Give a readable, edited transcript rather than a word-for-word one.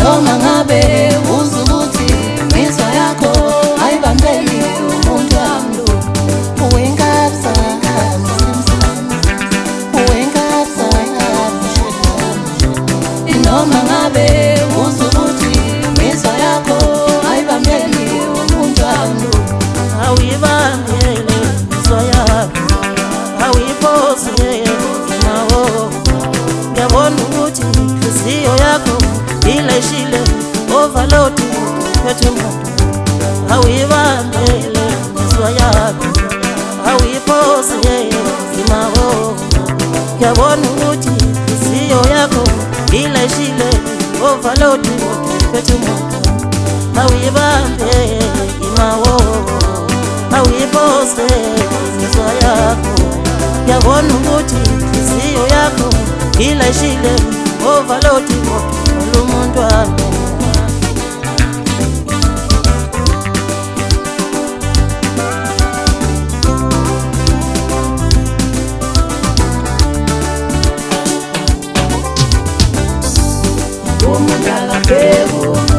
noma ngabe uzukuthi imizwa yakho ayibambeli umuntu wami lo. Uwenkatha uwenkatha noma ngabe uzukuthi imizwa yakho ayibambeli umuntu wami lo. Awuyibambele imizwa yakho, awuyiphose nawo. Ngiyabona ukuthi inhliziyo yakho ilashile overload phethe umuntu. Awuyibambele imizwa yakho, awuyiphose nawo. Ngiyabona ukuthi inhliziyo yakho ilashile overload phethe umuntu. Awuyibambele nawo, awuyiphose imizwa yakho. Ngiyabona ukuthi inhliziyo yakho ilashile overload umuntu wami. Umuntu akabheka